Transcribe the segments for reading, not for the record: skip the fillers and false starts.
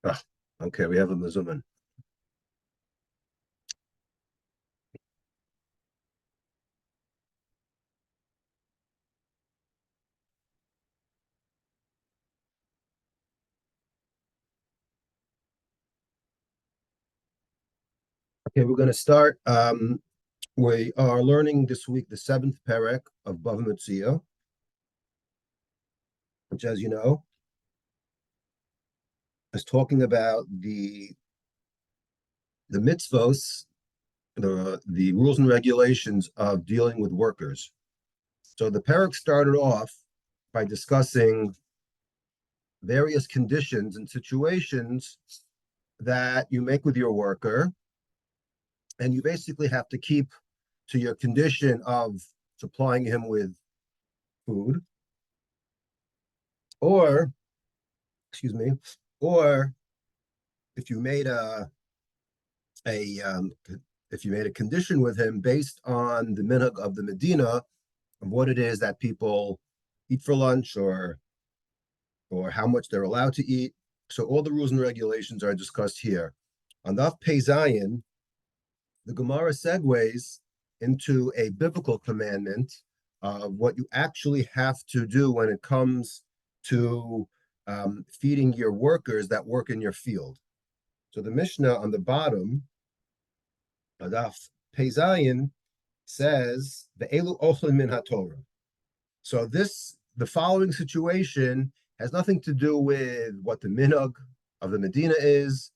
Ah, okay, we have a Mizuman. Okay, we're going to start. We are learning this week the seventh perek of Bava Metzia, which, as you know, is talking about the mitzvos, the rules and regulations of dealing with workers. So the perek started off by discussing various conditions and situations that you make with your worker, and you basically have to keep to your condition of supplying him with food, or excuse me, or if you made a if you made a condition with him based on the minhag of the Medina of what it is that people eat for lunch, or how much they're allowed to eat. So all the rules and regulations are discussed here. On Daf Pei Zayin, the Gemara segues into a biblical commandment of what you actually have to do when it comes to feeding your workers that work in your field. So the Mishnah on the bottom, Adaf Pei Zayin, says the Elu Ochlin Min HaTorah. So the following situation has nothing to do with what the minhag of the Medina is,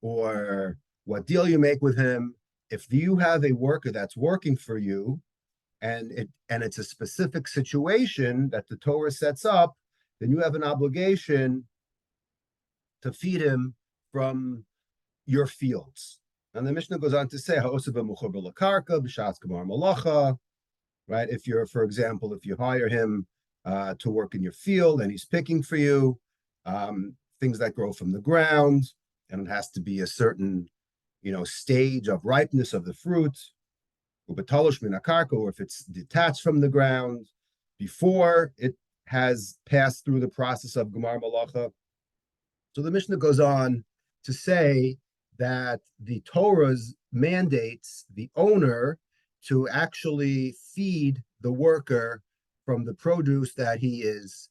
or what deal you make with him. If you have a worker that's working for you, and it's a specific situation that the Torah sets up, then you have an obligation to feed him from your fields. And the Mishnah goes on to say, right? If you're, for example, if you hire him to work in your field and he's picking for you things that grow from the ground, and it has to be a certain, stage of ripeness of the fruit, or if it's detached from the ground before it has passed through the process of Gemar Malacha. So the Mishnah goes on to say that the Torah's mandates the owner to actually feed the worker from the produce that he is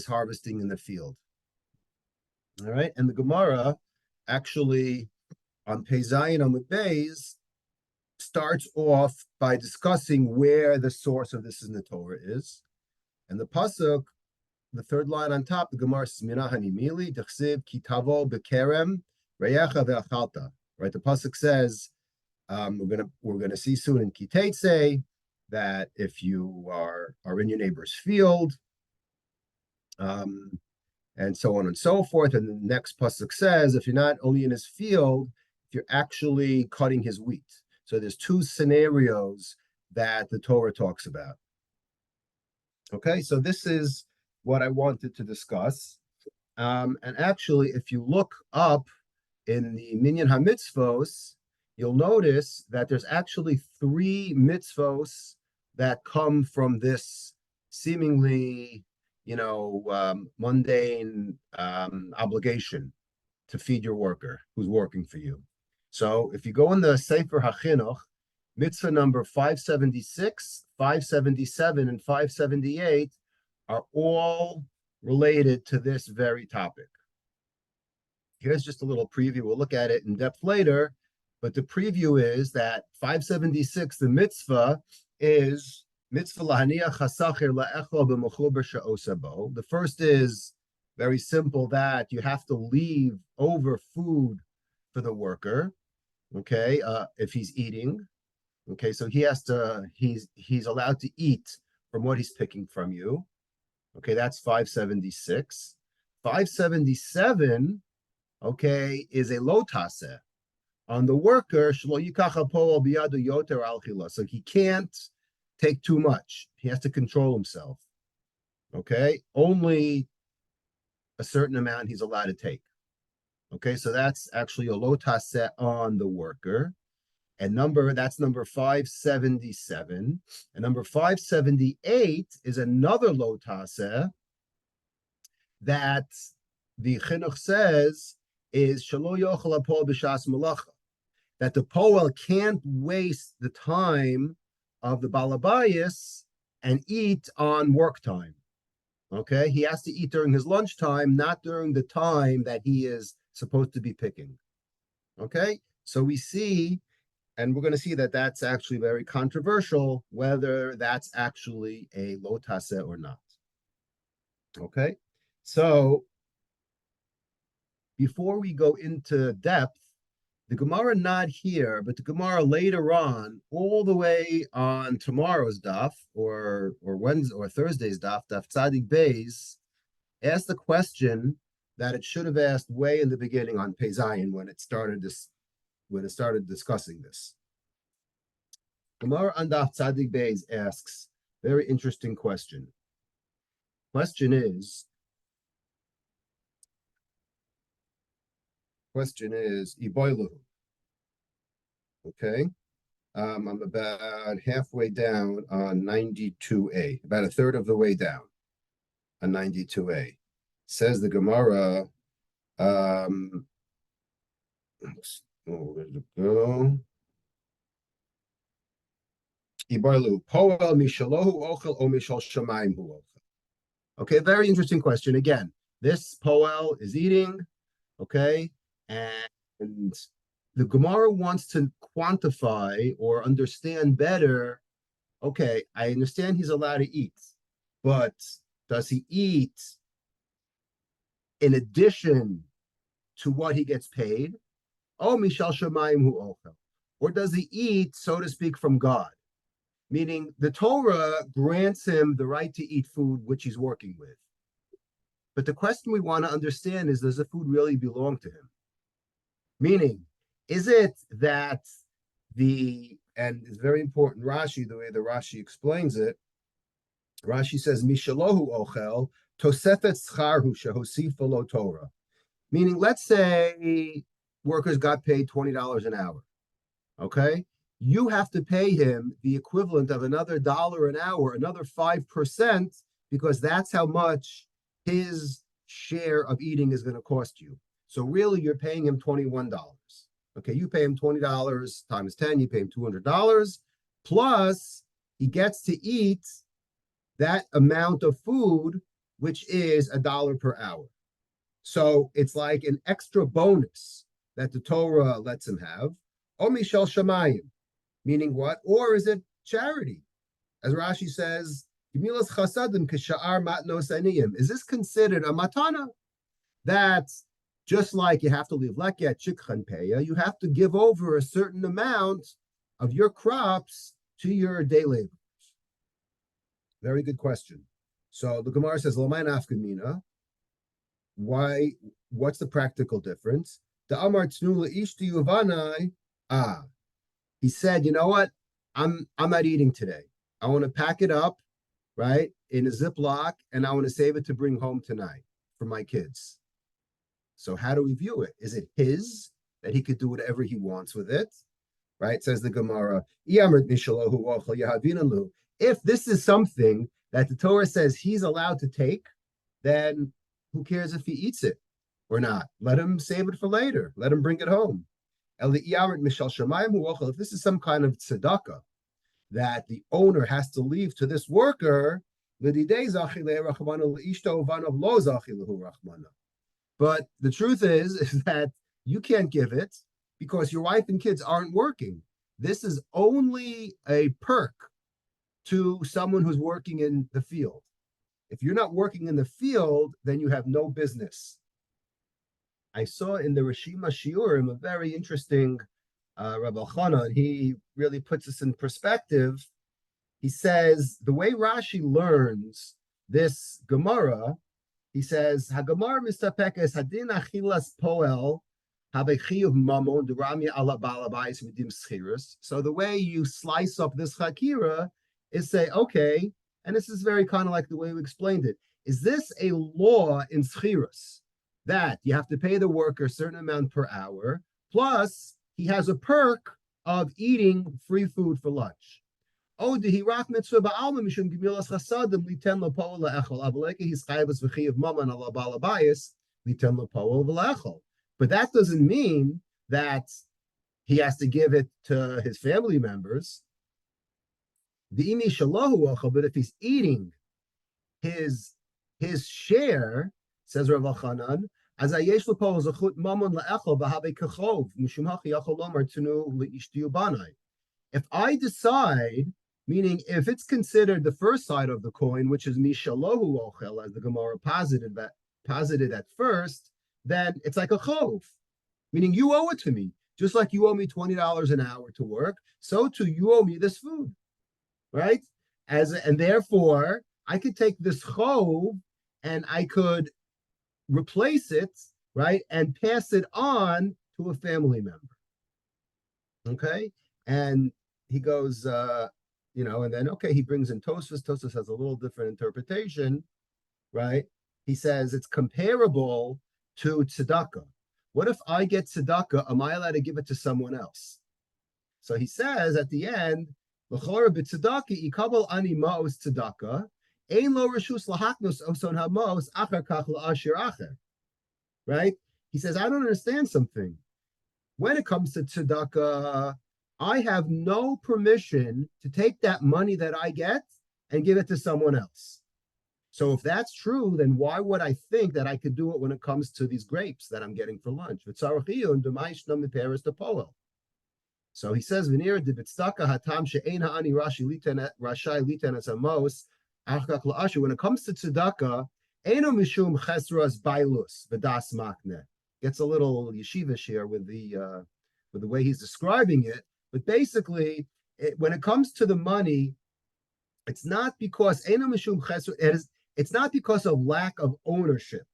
harvesting in the field. All right, and the Gemara actually on Pei Zayin Amud Beis starts off by discussing where the source of this in the Torah is, and the pasuk, the third line on top, the Gemara says, "Mina hanimili dechsiv kitavo bekerem reyecha ve'achalta." Right, the pasuk says, we're gonna see soon in Kitetse that if you are in your neighbor's field, and so on and so forth, and the next pasuk says, if you're not only in his field, if you're actually cutting his wheat. So there's two scenarios that the Torah talks about. Okay, so this is what I wanted to discuss. And actually, if you look up in the Minyan HaMitzvos, you'll notice that there's actually three mitzvos that come from this seemingly, mundane obligation to feed your worker who's working for you. So if you go in the Sefer HaChinuch, mitzvah number 576, 577, and 578 are all related to this very topic. Here's just a little preview. We'll look at it in depth later, but the preview is that 576, the mitzvah, is mitzvah lahaniach hasacher la'echol b'mechuber she'osabo. The first is very simple, that you have to leave over food for the worker, okay, if he's eating. Okay, so he's allowed to eat from what he's picking from you. Okay, that's 576. 577, okay, is a lo taseh on the worker. So he can't take too much. He has to control himself. Okay, only a certain amount he's allowed to take. Okay, so that's actually a lo taseh on the worker. And that's number 577. And number 578 is another lo taseh that the chinuch says is shelo yochel hapol b'shas malacha, that the poel can't waste the time of the balabayas and eat on work time. Okay, he has to eat during his lunchtime, not during the time that he is supposed to be picking. Okay, so we see, and we're going to see that that's actually very controversial, whether that's actually a lo taseh or not. Okay, so before we go into depth, the Gemara not here, but the Gemara later on, all the way on tomorrow's daf or Wednesday or Thursday's daf Tzadik Beis, asked the question that it should have asked way in the beginning on Pei Zayin when it started discussing this. Gemara on daf Tzadik Beis asks very interesting question. Question is Iboilu. Okay. I'm about halfway down on 92a, about a third of the way down on 92a. Says the Gemara, where did it go? Iboilu, poel mishalohu ochel o mishal shamayim hu ochel. Okay, very interesting question. Again, this poel is eating, okay, and the Gemara wants to quantify or understand better. Okay, I understand he's allowed to eat, but does he eat in addition to what he gets paid? Oh, mishal shamayim hu ochel. Or does he eat, so to speak, from God? Meaning the Torah grants him the right to eat food which he's working with. But the question we want to understand is, does the food really belong to him? Meaning, is it that and it's very important, Rashi, the way the Rashi explains it, Rashi says, Mishalohu ochel, tosefet scharhu shehosifa lo Torah. Meaning, let's say workers got paid $20 an hour, okay? You have to pay him the equivalent of another $1 an hour, another 5%, because that's how much his share of eating is going to cost you. So really, you're paying him $21. Okay, you pay him $20 times 10, you pay him $200, plus he gets to eat that amount of food, which is $1 per hour. So it's like an extra bonus that the Torah lets him have. O mishal shamayim. Meaning what? Or is it charity? As Rashi says, is this considered a matana? That's just like you have to leave leket shikhan peya, you have to give over a certain amount of your crops to your day laborers. Very good question. So the Gemara says, why? What's the practical difference? The Amar Tnula Ishti Yuvanai. He said, you know what? I'm not eating today. I want to pack it up, right, in a Ziploc, and I want to save it to bring home tonight for my kids. So how do we view it? Is it his, that he could do whatever he wants with it? Right? Says the Gemara. If this is something that the Torah says he's allowed to take, then who cares if he eats it or not? Let him save it for later. Let him bring it home. If this is some kind of tzedakah that the owner has to leave to this worker, but the truth is that you can't give it because your wife and kids aren't working. This is only a perk to someone who's working in the field. If you're not working in the field, then you have no business. I saw in the Rishima Shiurim a very interesting Rabbi Chana, and he really puts this in perspective. He says the way Rashi learns this Gemara, he says, "Hagemara mistapekes hadin achilas poel habechiyuv mamon derami ala balabais v'dim schirus." So the way you slice up this chakira is say, okay, and this is very kind of like the way we explained it. Is this a law in schirus that you have to pay the worker a certain amount per hour, plus he has a perk of eating free food for lunch? Oh, did he rock mitzvah ba'alma mishum gemilas chasadim liten lepoel le'echol avaleke he's chayvus v'chiyav maman ala balabayis liten lepoel v'le'echol. But that doesn't mean that he has to give it to his family members. The imi shalahu, but if he's eating his his share, says Rav Chanan, as ayesh lepo zechut mamon leechol b'habe kachov mishum hachi yachol lomar tenu leishtiu banai. If I decide, meaning if it's considered the first side of the coin, which is mishalohu ochel, as the Gemara posited at first, then it's like a chov, meaning you owe it to me. Just like you owe me $20 an hour to work, so too you owe me this food, right? And therefore I could take this chov and I could replace it, right, and pass it on to a family member. Okay, and he goes, and then he brings in Tosfos. Tosfos has a little different interpretation, right? He says it's comparable to tzedakah. What if I get tzedakah? Am I allowed to give it to someone else? So he says at the end, "L'chora b'tzedakah ikabel ani maos tzedakah, ein lo reshus lahaknos oson hamos achar kach la'ashir acher." Right? He says, I don't understand something. When it comes to tzedakah, I have no permission to take that money that I get and give it to someone else. So if that's true, then why would I think that I could do it when it comes to these grapes that I'm getting for lunch? So he says, when it comes to tzedakah, gets a little yeshivish here with the way he's describing it. But basically, when it comes to the money, it's not because it's not because of lack of ownership.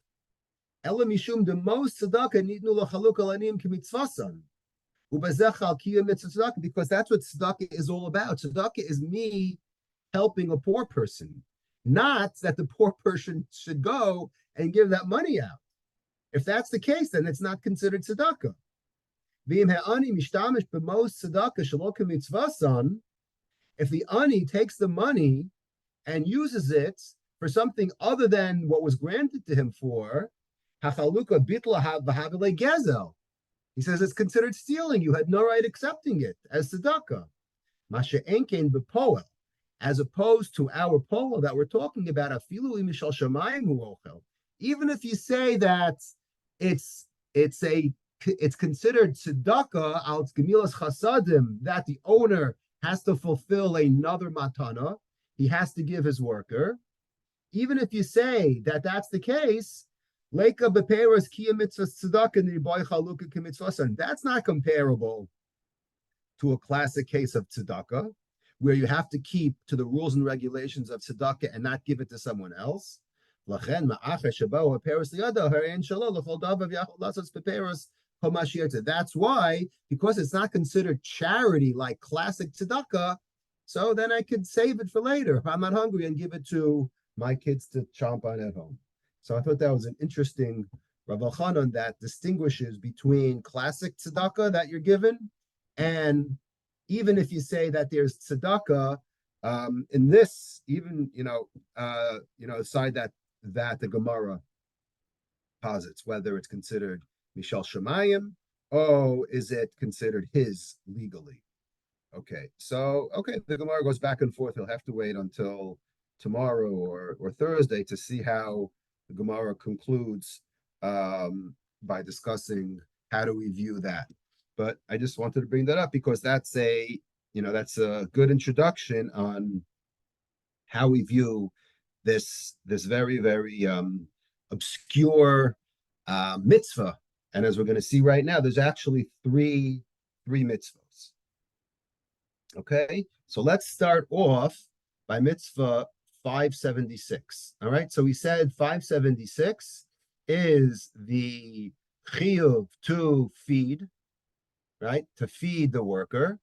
Ela mishum the most tzedakah nitnu lachaluk alanim k'mitzvasan. Because that's what tzedakah is all about. Tzedakah is me helping a poor person, not that the poor person should go and give that money out. If that's the case, then it's not considered tzedakah. If the ani takes the money and uses it for something other than what was granted to him for, he says it's considered stealing. You had no right accepting it as tzedakah. As opposed to our polo that we're talking about, even if you say that it's considered tzedakah al gemilas chasadim, that the owner has to fulfill another matana, he has to give his worker. Even if you say that that's the case, that's not comparable to a classic case of tzedakah, where you have to keep to the rules and regulations of tzedakah and not give it to someone else. That's why, because it's not considered charity like classic tzedakah, so then I could save it for later if I'm not hungry and give it to my kids to chomp on at home. So I thought that was an interesting Rav Chanan that distinguishes between classic tzedakah that you're given, and even if you say that there's tzedakah in this, even side that the Gemara posits, whether it's considered Mishal Shemayim or is it considered his legally. Okay, so the Gemara goes back and forth. He'll have to wait until tomorrow or Thursday to see how the Gemara concludes by discussing how do we view that. But I just wanted to bring that up because that's a good introduction on how we view this very, very obscure mitzvah. And as we're going to see right now, there's actually three mitzvahs. Okay, so let's start off by mitzvah 576. All right, so we said 576 is the chiyuv to feed, right? To feed the worker.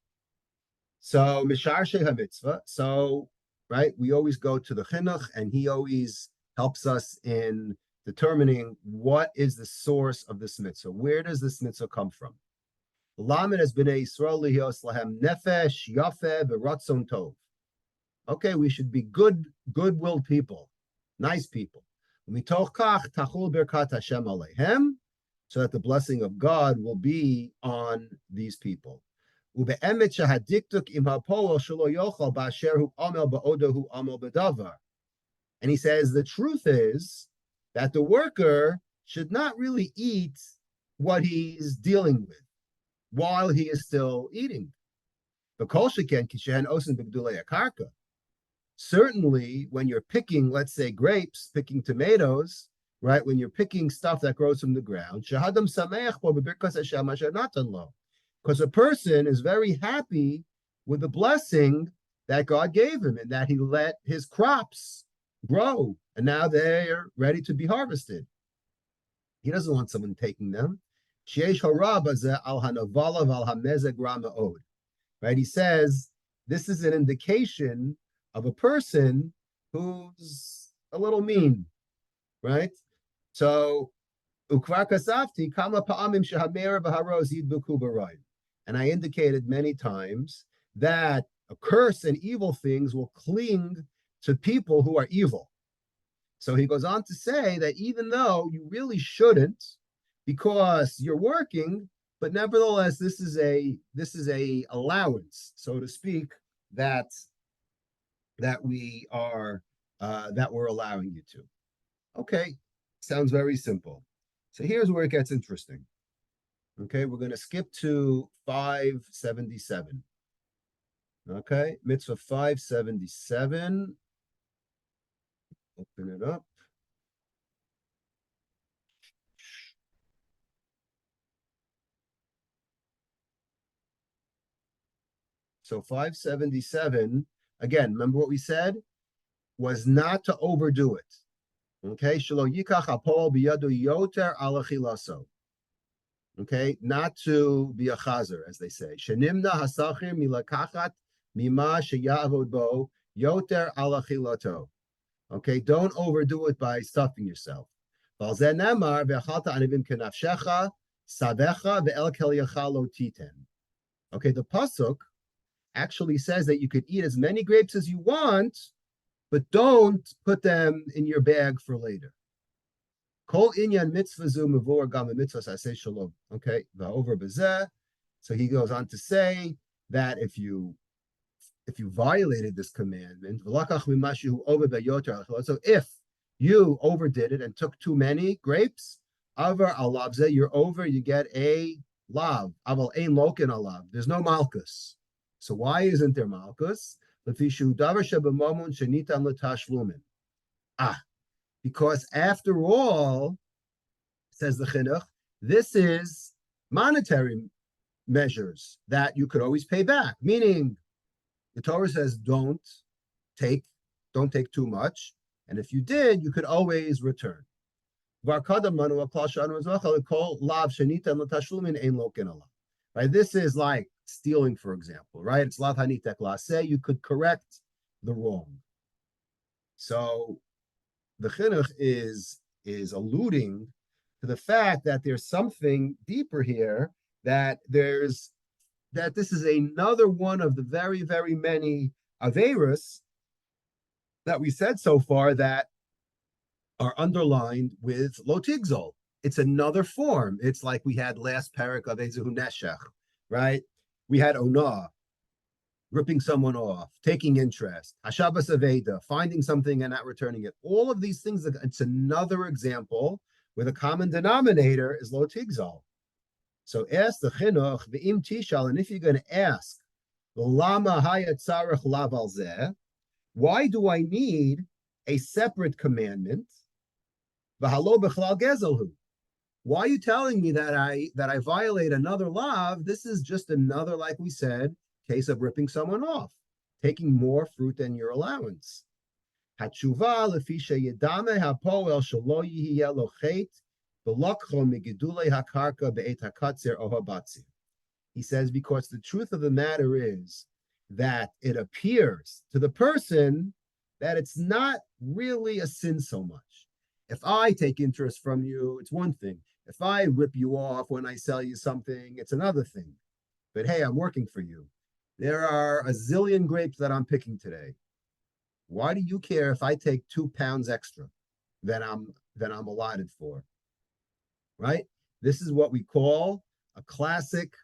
So mishar sheha mitzvah. So right, we always go to the chinuch, and he always helps us in determining what is the source of this mitzvah. Where does this mitzvah come from? Lamed has been a Yisrael lihios lahem nefesh yafeh v'ratzon tov. Okay, we should be goodwill people, nice people. Mitoch kach tachul birkat Hashem alehem, so that the blessing of God will be on these people. And he says the truth is that the worker should not really eat what he's dealing with while he is still eating. Certainly, when you're picking, let's say, grapes, picking tomatoes, right? When you're picking stuff that grows from the ground, because a person is very happy with the blessing that God gave him and that he let his crops grow and now they're ready to be harvested. He doesn't want someone taking them. Right? He says this is an indication of a person who's a little mean, right? So, and I indicated many times that a curse and evil things will cling to people who are evil. So he goes on to say that even though you really shouldn't, because you're working, but nevertheless, this is a allowance, so to speak, that we're allowing you to. Okay, sounds very simple. So here's where it gets interesting. Okay, we're going to skip to 577. Okay, mitzvah 577. Open it up. So 577, again, remember what we said? Was not to overdo it. Okay, shelo yikach hapol biyadu yoter alachilaso. Okay, not to be a chazer, as they say. Shenimna hasachir milakachat mima sheyavod bo yoter alachilato. Okay, don't overdo it by stuffing yourself. Okay, the pasuk actually says that you could eat as many grapes as you want, but don't put them in your bag for later. Kol inyan mitzvah zu mevor gam mitzvah saseh shalom. Okay, over bezeh. So he goes on to say that if you violated this commandment, so if you overdid it and took too many grapes, avar alabze, you're over, you get a lav. Aval ein lokin alav. There's no malchus. So why isn't there malchus? Because after all, says the chinuch, this is monetary measures that you could always pay back. Meaning, the Torah says don't take too much, and if you did, you could always return. Right? This is like stealing, for example, right? It's lav hanitek laseh. You could correct the wrong. So the chinuch is alluding to the fact that there's something deeper here, that this is another one of the very, very many averos that we said so far that are underlined with lo tigzol. It's another form. It's like we had last parak of Ezehu Neshech, right? We had Onah, ripping someone off, taking interest, Hashabas Aveda, finding something and not returning it. All of these things, it's another example where the common denominator is lo tigzal. So ask the chinuch, ve'im tishal, and if you're going to ask, lama hayat tzarech lav al zeh, why do I need a separate commandment? V'halo b'chlal gezelhu. Why are you telling me that I violate another lav? This is just another, like we said, case of ripping someone off, taking more fruit than your allowance. Hatshuva lefi sheyedame hapoel shelo yihiyeh lo chet v'lokcho migidulei hakarka be'et hakatzer o habatzi. He says, because the truth of the matter is that it appears to the person that it's not really a sin so much. If I take interest from you, it's one thing. If I rip you off when I sell you something, it's another thing. But hey, I'm working for you. There are a zillion grapes that I'm picking today. Why do you care if I take 2 pounds extra than I'm allotted for? Right? This is what we call a classic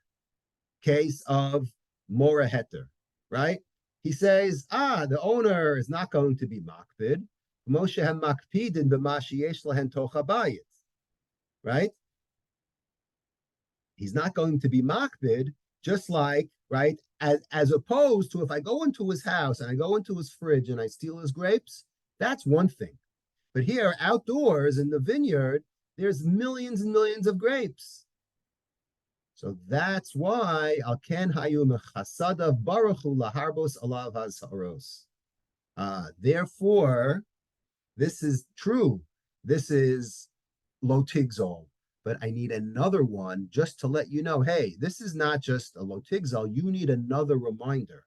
case of mora heter, right? He says, the owner is not going to be makpid. Moshe hem makpidin b'mashi yesh lahen tocha bayit, right? He's not going to be makpid, just like, right, as opposed to if I go into his house and I go into his fridge and I steal his grapes, that's one thing. But here, outdoors in the vineyard, there's millions and millions of grapes. So that's why al ken hayu mechasadav baruchu laharbos alav hasaros. Therefore, this is true. This is lo tigzol. But I need another one just to let you know, hey, this is not just a lo tigzol. You need another reminder.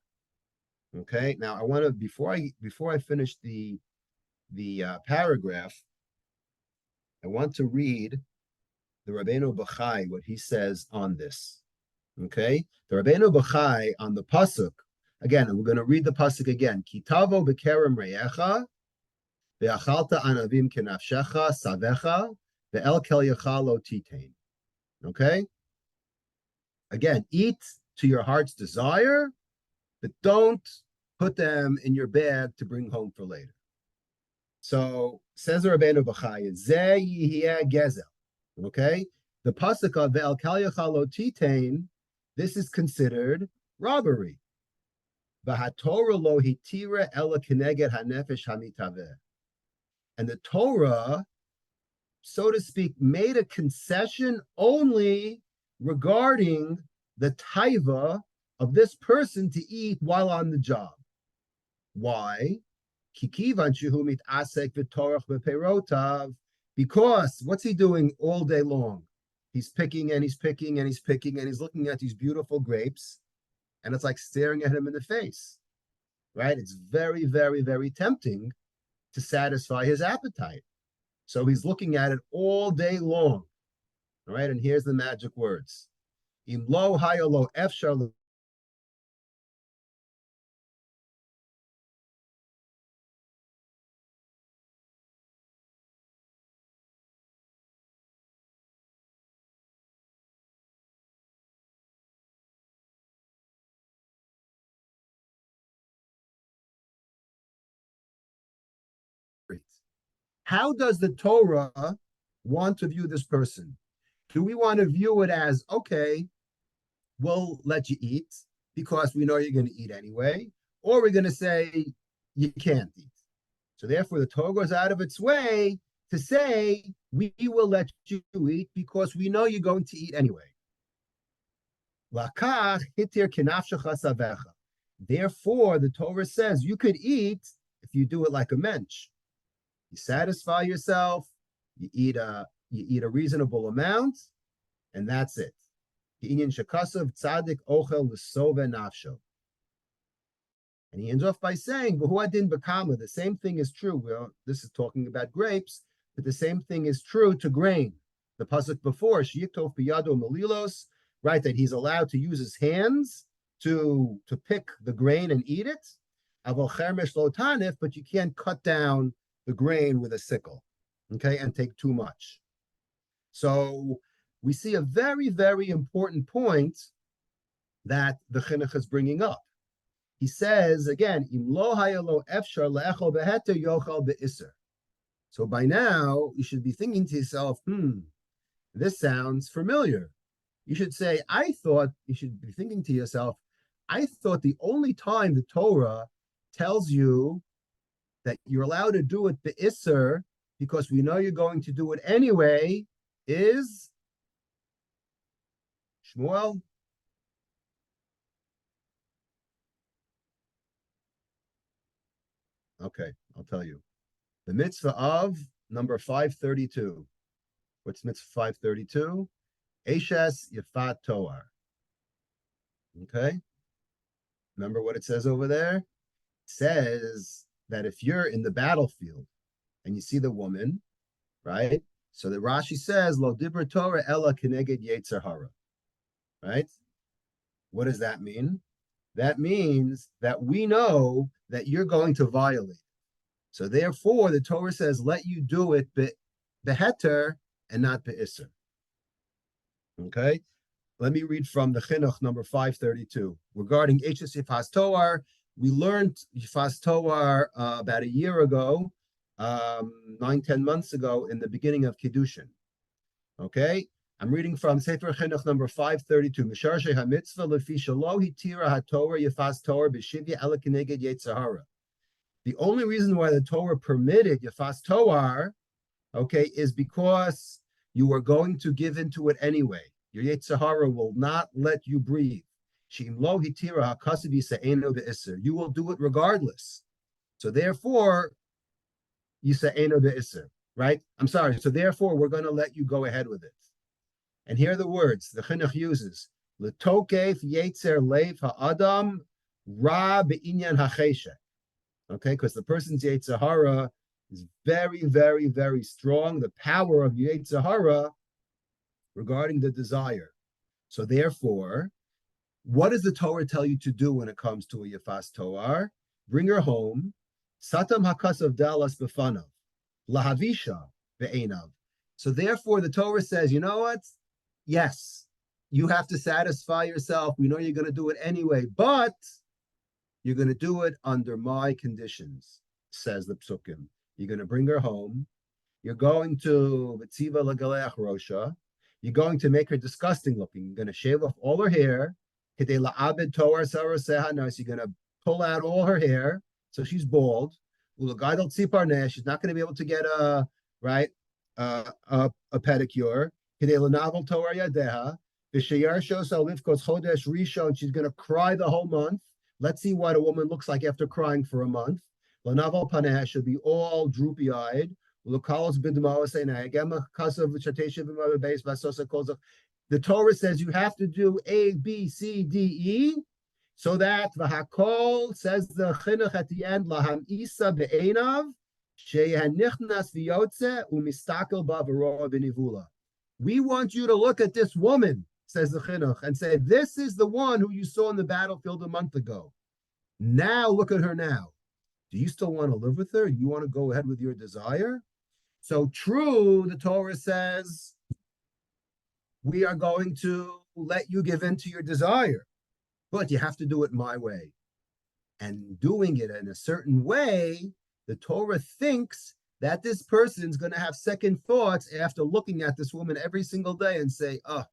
Okay. Now I want to before I finish the paragraph, I want to read the Rabbeinu Bachai, what he says on this. Okay, the Rabbeinu Bachai on the pasuk again. We're going to read the pasuk again. Kitavo bekerem reyecha, ve'achalta anavim kenafshecha savecha, ve'el kel yecha lo titain. Okay, again, eat to your heart's desire, but don't put them in your bag to bring home for later. So says the Rabbeinu Bachai, Zeh yihiyeh gezel. Okay, the pasuk of ve'el kel yecha lo titain. This is considered robbery. And the Torah, so to speak, made a concession only regarding the taiva of this person to eat while on the job. Why? Because what's he doing all day long? He's picking and he's picking and he's picking and he's looking at these beautiful grapes, and it's like staring at him in the face, right? It's very, very, very tempting to satisfy his appetite. So he's looking at it all day long, all right? And here's the magic words. Im lo hayalo efshar. How does the Torah want to view this person? Do we want to view it as, okay, we'll let you eat because we know you're going to eat anyway, or we're going to say you can't eat? So therefore, the Torah goes out of its way to say we will let you eat because we know you're going to eat anyway. Therefore, the Torah says you could eat if you do it like a mensch. You satisfy yourself, you eat a reasonable amount, and that's it. And he ends off by saying, the same thing is true. Well, this is talking about grapes, but the same thing is true to grain. The pasuk before, right, that he's allowed to use his hands to pick the grain and eat it. But you can't cut down the grain with a sickle, okay, and take too much. So we see a very, very important point that the chinuch is bringing up. He says again, Im lo hayalo efshar le'echol beheter yochal be'iser. So by now you should be thinking to yourself, this sounds familiar. You should be thinking to yourself, I thought the only time the Torah tells you that you're allowed to do it be'isser because we know you're going to do it anyway is Shmuel. Okay, I'll tell you. The mitzvah of number 532. What's mitzvah 532? Eshes Yafat Toar. Okay. Remember what it says over there? It says that if you're in the battlefield and you see the woman, right? So the Rashi says, Lo dibra Torah ella keneged yetzer hara. Right? What does that mean? That means that we know that you're going to violate. So therefore, the Torah says, let you do it beheter and not be'isser. Okay, let me read from the Chinuch number 532 regarding H's Yifas Toar. We learned Yifas Toar about a year ago, 9, 10 months ago, in the beginning of Kiddushin. Okay, I'm reading from Sefer Chinuch number 532. Misharshe HaMitzvah Lefi Shalo Hitira HaTorah Yifas Toar B'Shivya Ela Keneged Yetzirah. The only reason why the Torah permitted Yifas Toar, okay, is because you are going to give into it anyway. Your Yetzirah will not let you breathe. You will do it regardless. So therefore, Yisa'enu be'isr, right? I'm sorry. So therefore, we're going to let you go ahead with it. And here are the words the Chinuch uses: L'tokef yetzer lev ha'adam ra be'inyan ha'cheshek. Okay, because the person's Yetzirah is very, very, very strong. The power of Yetzirah regarding the desire. So therefore, what does the Torah tell you to do when it comes to a Yifas Toar? Bring her home. Satam hakasav dalas befanav. Lahavisha ve'enav. So therefore, the Torah says, you know what? Yes, you have to satisfy yourself. We know you're going to do it anyway, but you're going to do it under my conditions, says the Psukim. You're going to bring her home. You're going to V'tziva L'Galeach Rosha. You're going to make her disgusting looking. You're going to shave off all her hair. You're going to pull out all her hair, so she's bald. She's not going to be able to get a pedicure. She's going to cry the whole month. Let's see what a woman looks like after crying for a month. She'll be all droopy-eyed. The Torah says you have to do A, B, C, D, E, so that v'hakol, says the Chinuch at the end, laham isa be'enav, sheyanichnas v'yotze u'mistakel ba'avaro b'nivula. We want you to look at this woman, says the Chinuch, and say, this is the one who you saw in the battlefield a month ago. Now look at her now. Do you still want to live with her? You want to go ahead with your desire? So true, the Torah says, we are going to let you give in to your desire, but you have to do it my way. And doing it in a certain way, the Torah thinks that this person's going to have second thoughts after looking at this woman every single day and say, oh,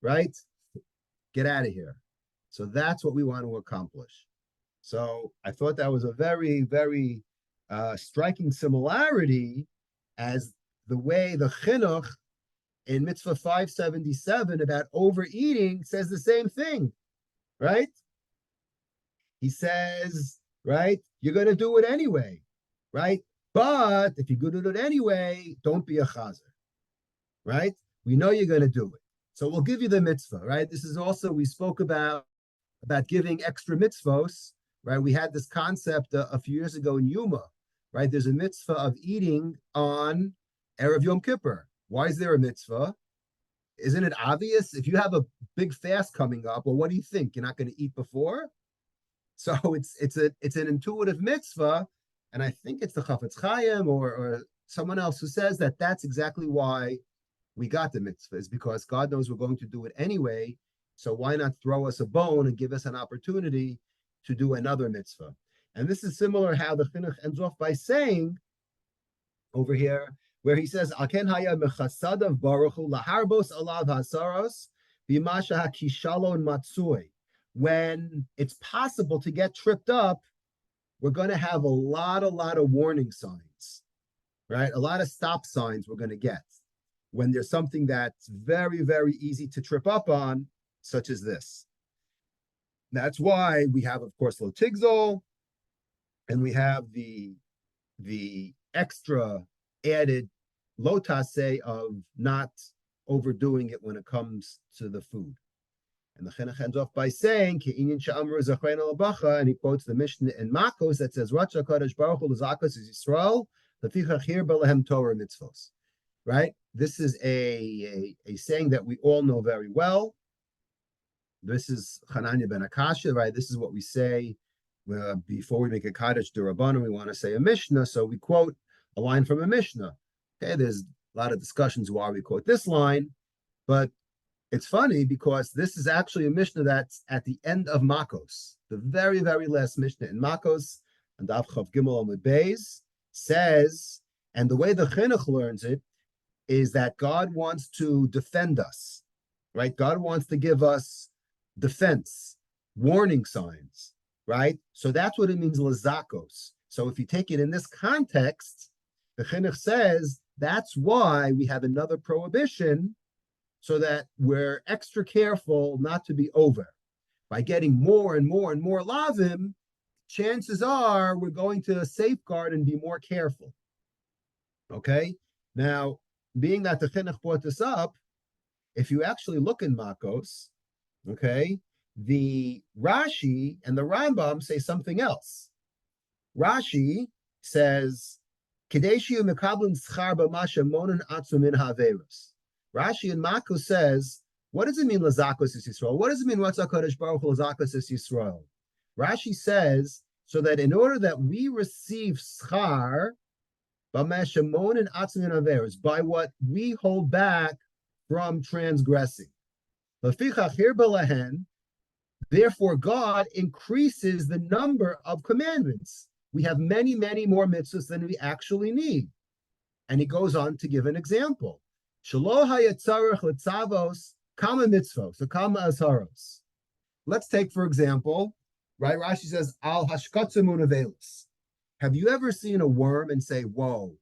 right? Get out of here. So that's what we want to accomplish. So I thought that was a very, very striking similarity as the way the Chinuch in Mitzvah 577 about overeating says the same thing, right? He says, right, you're going to do it anyway, right? But if you're going to do it anyway, don't be a chazer, right? We know you're going to do it. So we'll give you the mitzvah, right? This is also, we spoke about giving extra mitzvos, right? We had this concept a few years ago in Yuma, right? There's a mitzvah of eating on Erev Yom Kippur. Why is there a mitzvah? Isn't it obvious? If you have a big fast coming up, well, what do you think? You're not going to eat before? So it's an intuitive mitzvah, and I think it's the Chafetz Chaim or someone else who says that that's exactly why we got the mitzvah, is because God knows we're going to do it anyway, so why not throw us a bone and give us an opportunity to do another mitzvah? And this is similar how the Chinuch ends off by saying over here, where he says, "Aken haya mechasadav baruchu laharbos alav hasaros b'masha hakishalon matsui." When it's possible to get tripped up, we're going to have a lot of warning signs, right? A lot of stop signs we're going to get when there's something that's very, very easy to trip up on, such as this. That's why we have, of course, Lotigzol, and we have the extra added lotase of not overdoing it when it comes to the food. And the Chinuch ends off by saying, and he quotes the Mishnah in Makos that says, Racha Kadosh Baruch Hu l'zakos is Yisrael, lefichach hirba lehem Torah mitzvos. Right? This is a saying that we all know very well. This is Chananya ben Akasha, right? This is what we say before we make a Kaddish D'Rabbanan. We want to say a Mishnah, so we quote a line from a Mishnah. Okay, there's a lot of discussions why we quote this line, but It's funny because this is actually a Mishnah that's at the end of Makos, the very, very last Mishnah in Makos, and Daf Chav Gimel Amud Beis says, and the way the Chinuch learns it is that God wants to defend us, right? God wants to give us defense, warning signs, right? So that's what it means, lazakos. So if you take it in this context, the Chinuch says that's why we have another prohibition, so that we're extra careful not to be over. By getting more and more and more lavim, chances are we're going to safeguard and be more careful. Okay? Now, being that the Chinuch brought this up, if you actually look in Makos, okay, the Rashi and the Rambam say something else. Rashi says, Kadeshiu mekablin schar b'masha monen atzu min ha'averus. Rashi in Makos says, what does it mean lazakos is Yisrael? What does it mean Ratzah Kodesh Baruch Hu lazakos is Yisrael? Rashi says, so that in order that we receive schar b'mashamon and atzmin averos, by what we hold back from transgressing. Therefore, God increases the number of commandments. We have many, many more mitzvahs than we actually need. And he goes on to give an example. Let's take, for example, right? Rashi says, Al hashkatzamun avelis. Have you ever seen a worm and say, whoa,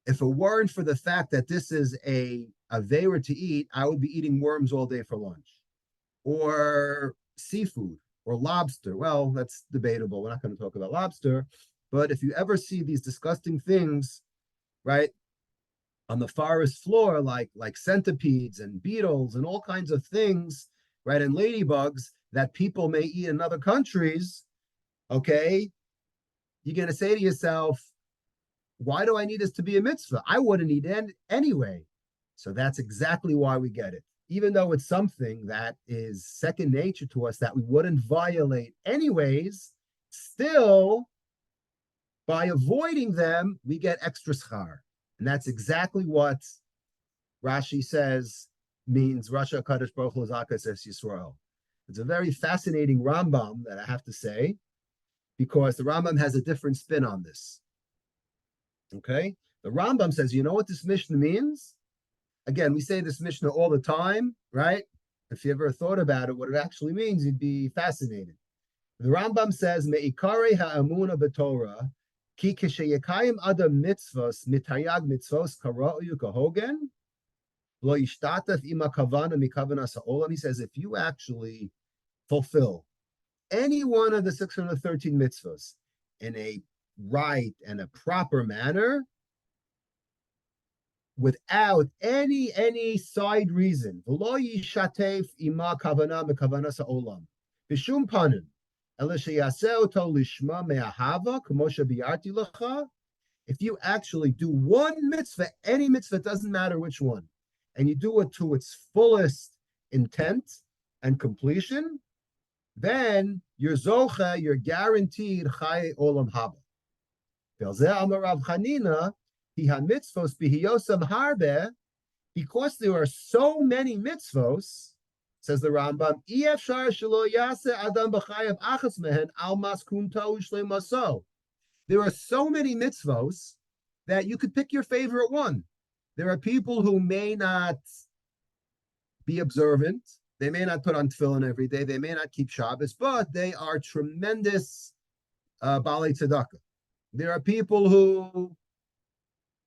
if it weren't for the fact that this is a aveira to eat, I would be eating worms all day for lunch? Or seafood or lobster. Well, that's debatable. We're not going to talk about lobster. But if you ever see these disgusting things, right, on the forest floor, like centipedes and beetles and all kinds of things, right, and ladybugs that people may eat in other countries, okay, you're going to say to yourself, why do I need this to be a mitzvah? I wouldn't eat it anyway. So that's exactly why we get it. Even though it's something that is second nature to us that we wouldn't violate anyways, still, by avoiding them, we get extra schar. And that's exactly what Rashi says means Rasha Kadosh Baruch Hu Zakas Es Yisrael. It's a very fascinating Rambam that I have to say, because the Rambam has a different spin on this. Okay? The Rambam says, you know what this Mishnah means? Again, we say this Mishnah all the time, right? If you ever thought about it, what it actually means, you'd be fascinated. The Rambam says, Me'ikare ha'amuna b'Torah, ki k'sheyekayim adam mitzvos, mitayag mitzvos kara'u kahogen, lo yishtataf ima kavana mikavanas ha'olam. He says, if you actually fulfill any one of the 613 mitzvos in a right and a proper manner, without any side reason, v'lo yishatef ima kavana mikavanas ha'olam, b'shum panim, if you actually do one mitzvah, any mitzvah, it doesn't matter which one, and you do it to its fullest intent and completion, then you're zocha, you're guaranteed chai olam haba. Because there are so many mitzvos, says the Rambam, there are so many mitzvos that you could pick your favorite one. There are people who may not be observant. They may not put on tefillin every day. They may not keep Shabbos, but they are tremendous balei tzedakah. There are people who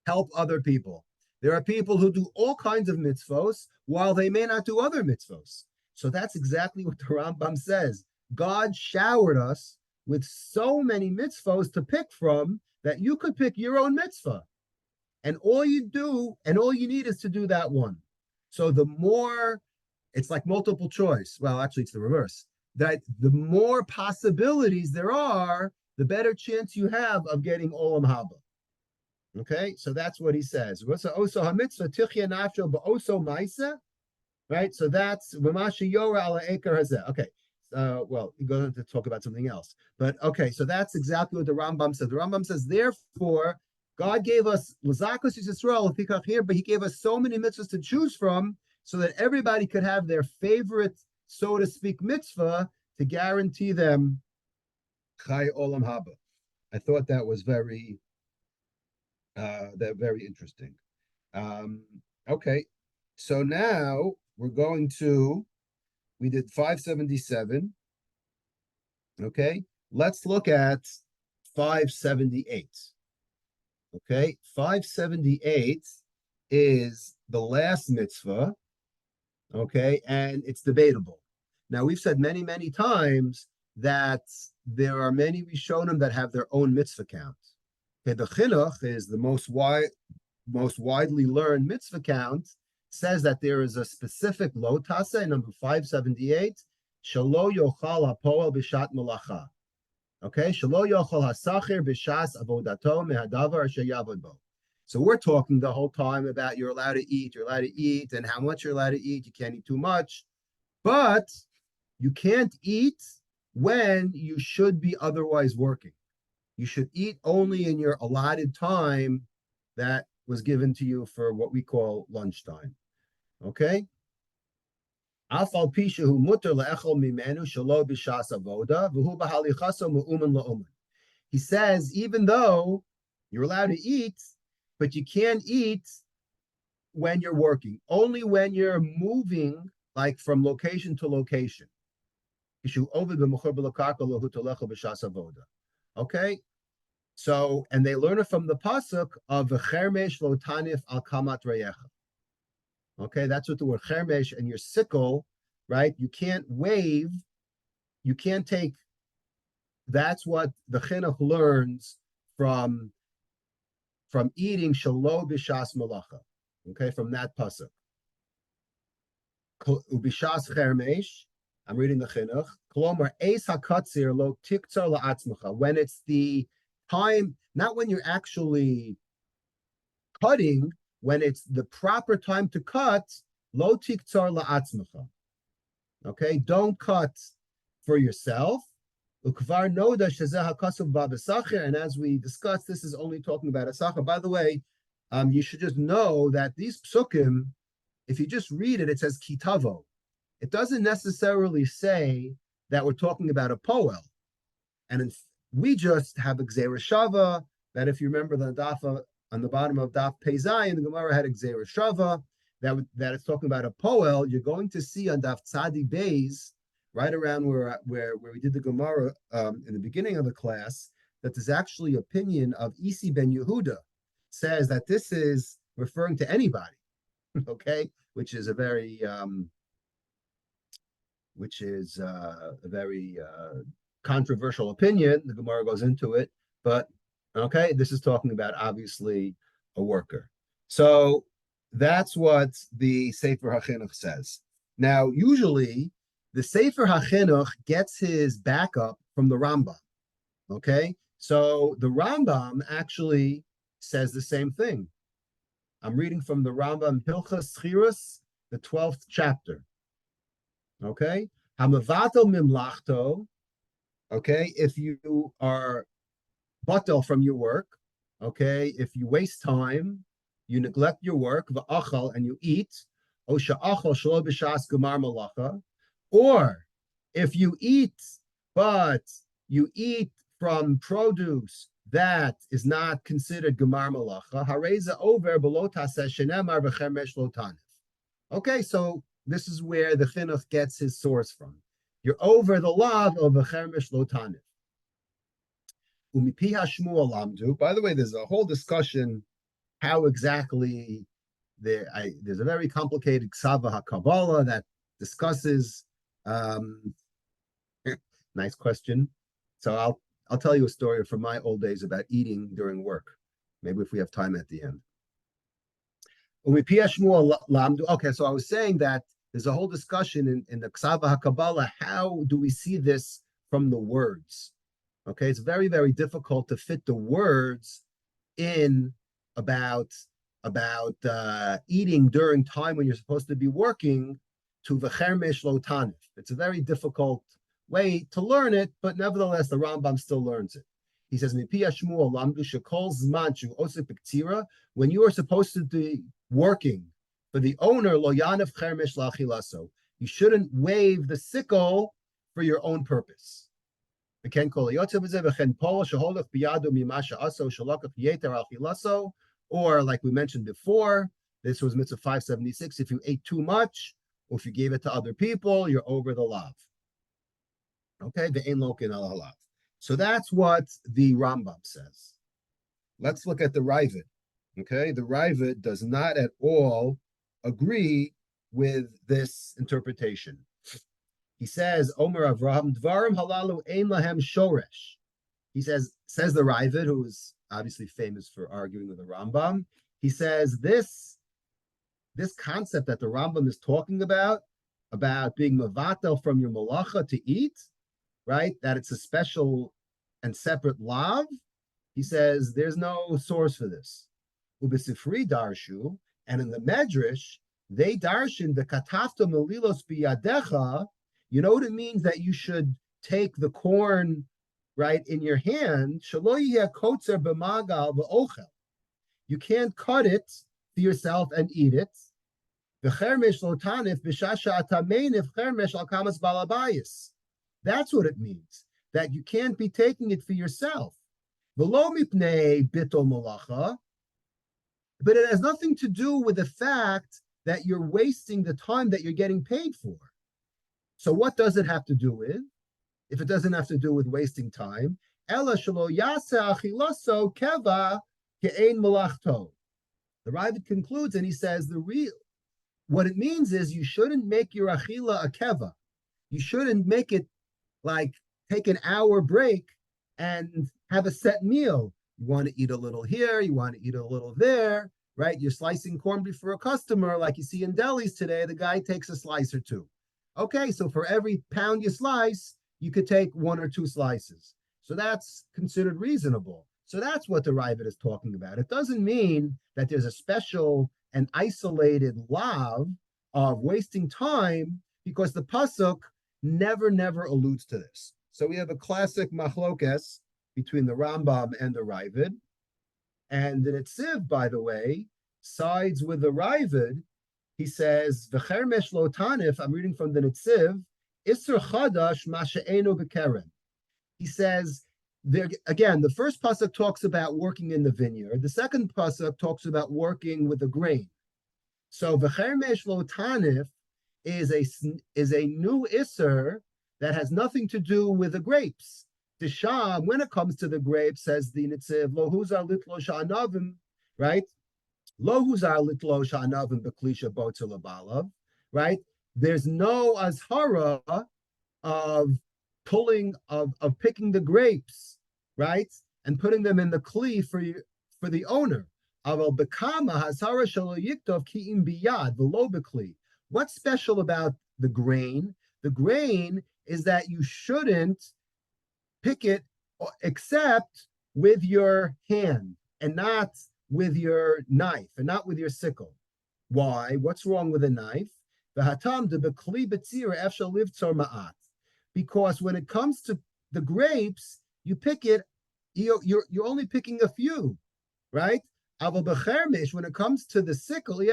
help other people. There are people who do all kinds of mitzvos while they may not do other mitzvos. So that's exactly what the Rambam says. God showered us with so many mitzvos to pick from that you could pick your own mitzvah. And all you do, and all you need is to do that one. So the more, it's like multiple choice. Well, actually, it's the reverse. That the more possibilities there are, the better chance you have of getting olam haba. Okay, so that's what he says. Right, so that's okay. Well, he goes on to talk about something else, but okay, so that's exactly what the Rambam says. The Rambam says, therefore, God gave us lazakos Yisrael here, but He gave us so many mitzvahs to choose from so that everybody could have their favorite, so to speak, mitzvah to guarantee them Chai Olam Haba. I thought that was very interesting. Um, okay, so now we did 577. Okay, let's look at 578. Okay, 578 is the last mitzvah. Okay, and it's debatable. Now, we've said many, many times that there are many Rishonim that have their own mitzvah count. Okay, the Chinuch is the most widely learned mitzvah count, says that there is a specific lo tase, number 578, shelo yochal hapoel b'shat malacha. Okay, shelo yochal hasacher b'shas avodato mehadavar asher yavod bo. So we're talking the whole time about you're allowed to eat, and how much you're allowed to eat. You can't eat too much, but you can't eat when you should be otherwise working. You should eat only in your allotted time that was given to you for what we call lunchtime. Okay? He says, even though you're allowed to eat, but you can't eat when you're working, only when you're moving, like from location to location. Okay? So, and they learn it from the pasuk of v'chermesh lo tanif al kamat reyecha. Okay, that's what the word chermesh and your sickle, right? You can't wave, you can't take. That's what the chinuch learns from eating shalo b'shas malacha. Okay, from that pasuk. Ubishas chermesh. I'm reading the chinuch. Kolomar eis hakatzir lo tiktzar la'atzmacha. When it's the time, not when you're actually cutting, when it's the proper time to cut, lo tiktzar la'atzmacha. Okay, don't cut for yourself. Ukvar noda shezeh hakasuv ba'besacher, and as we discussed, this is only talking about a sacher. By the way, you should just know that these psukim, if you just read it, it says kitavo. It doesn't necessarily say that we're talking about a poel. And we just have a Gzeira Shava, that if you remember the daf on the bottom of daf Pei Zayin, the Gemara had a Gzeira Shava, that it's talking about a poel. You're going to see on daf Tzadi Beis, right around where we did the Gemara in the beginning of the class, that there's actually opinion of Isi ben Yehuda, says that this is referring to anybody, okay, which is a very controversial opinion. The Gemara goes into it, but okay, this is talking about obviously a worker. So that's what the Sefer HaChinuch says. Now, usually the Sefer HaChinuch gets his backup from the Rambam. Okay, so the Rambam actually says the same thing. I'm reading from the Rambam Hilchas Schiras, the 12th chapter. Okay, Hamavato mimlachto. Okay, if you are batel from your work, okay, if you waste time, you neglect your work, va'achal, and you eat, o sha'achal shelo b'shas gemar malacha, or if you eat, but you eat from produce that is not considered gemar malacha, hareza over below taseh shenemar v'chermesh lo tanif. Okay, so this is where the chinuch gets his source from. You're over the law of v'chermesh lo tanif. Umipi hashmuel lamdu. By the way, there's a whole discussion how exactly there's a very complicated ksava hakabbalah that discusses. Nice question. So I'll tell you a story from my old days about eating during work. Maybe if we have time at the end. Okay, so I was saying that there's a whole discussion in the ksava hakabbalah. How do we see this from the words? Okay, it's very, very difficult to fit the words in about eating during time when you're supposed to be working to v'chermesh lo tanif. It's a very difficult way to learn it, but nevertheless, the Rambam still learns it. He says, when you are supposed to be working For the owner, lo yanif chermesh lachilaso. You shouldn't wave the sickle for your own purpose. Or like we mentioned before, this was mitzvah 576. If you ate too much, or if you gave it to other people, you're over the lav. Okay, the ein lokin al halav. So that's what the Rambam says. Let's look at the Ravid. Okay, the Ravid does not at all agree with this interpretation. He says, Omer Avraham, Dvarim halalu ein lahem shoresh. He says the Ravid, who is obviously famous for arguing with the Rambam, he says this concept that the Rambam is talking about being mavatel from your malacha to eat, right? That it's a special and separate lav. He says there's no source for this. Ubisifri darshu, and in the Medrash, they darshin the katafta melilos biyadecha. You know what it means that you should take the corn, right, in your hand. Shelo yeh kotzer b'magal v'ochel. You can't cut it for yourself and eat it. V'chermesh lo tanif b'shasha atamein chermesh al kamas balabayis. That's what it means, that you can't be taking it for yourself. V'lo mipnei bitol malacha. But it has nothing to do with the fact that you're wasting the time that you're getting paid for. So what does it have to do with? If it doesn't have to do with wasting time, Ela shelo yaseh achilaso keva ke'ein malachto. The Ravid concludes and he says what it means is you shouldn't make your achila a keva. You shouldn't make it like take an hour break and have a set meal. You want to eat a little here, you want to eat a little there, right? You're slicing corned beef for a customer, like you see in delis today, the guy takes a slice or two. Okay, so for every pound you slice, you could take 1 or 2 slices. So that's considered reasonable. So that's what the Ravid is talking about. It doesn't mean that there's a special and isolated lav of wasting time, because the pasuk never alludes to this. So we have a classic machlokes between the Rambam and the Ravid. And the Netziv, by the way, sides with the Ravid. He says, "V'chermesh lo tanif." I'm reading from the Netziv. Isser chadash masha'enu b'keren. He says, there again, the first pasuk talks about working in the vineyard. The second pasuk talks about working with the grain. So v'chermesh lo tanif is a new isser that has nothing to do with the grapes. The Sham, when it comes to the grapes, says the Netziv, lo huzar litlo sha'anavim, right? Lo huzar litlo sha'anavim b'klisha botzel abalav, right? There's no azhara of picking the grapes, right, and putting them in the kli for the owner. Aval bekama hazhara shelo yiktov ki'im biyad v'lo b'kli. What's special about the grain? The grain is that you shouldn't pick it except with your hand and not with your knife and not with your sickle. Why? What's wrong with a knife? Because when it comes to the grapes, you pick it, you're only picking a few, right? When it comes to the sickle, he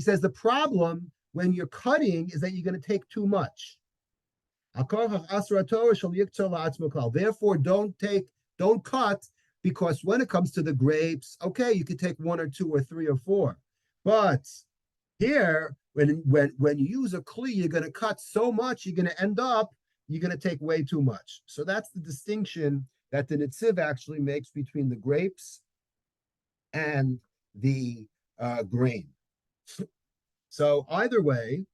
says the problem when you're cutting is that you're going to take too much. Therefore, don't cut, because when it comes to the grapes, okay, you could take 1 or 2 or 3 or 4. But here, when you use a kli, you're going to cut so much, you're going to take way too much. So that's the distinction that the Netziv actually makes between the grapes and the grain. So either way,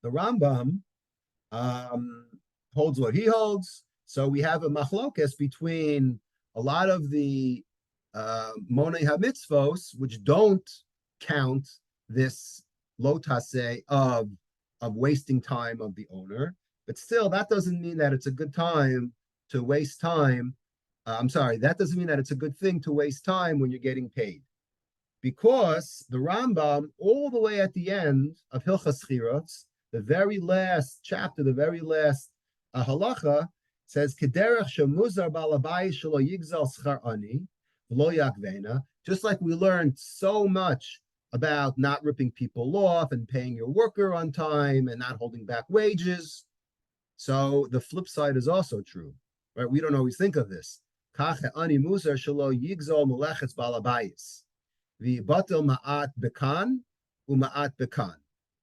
the Rambam holds what he holds. So we have a machlokes between a lot of the monei hamitzvos, which don't count this lo taseh of wasting time of the owner. But still, that doesn't mean that it's a good time to waste time. That doesn't mean that it's a good thing to waste time when you're getting paid. Because the Rambam, all the way at the end of Hilchas Chirotz, the very last chapter, the very last halacha, says, Kederech shemuzar balabai shelo yigzal schar ani, Just like we learned so much about not ripping people off and paying your worker on time and not holding back wages. So the flip side is also true, right? We don't always think of this.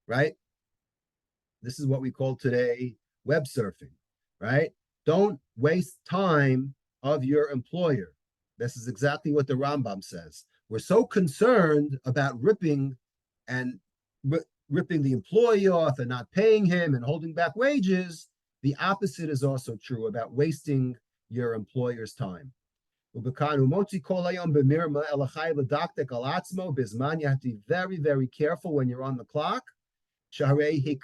Right? This is what we call today web surfing, right? Don't waste time of your employer. This is exactly what the Rambam says. We're so concerned about ripping and ripping the employee off and not paying him and holding back wages. The opposite is also true about wasting your employer's time. You have to be very, very careful when you're on the clock. Ready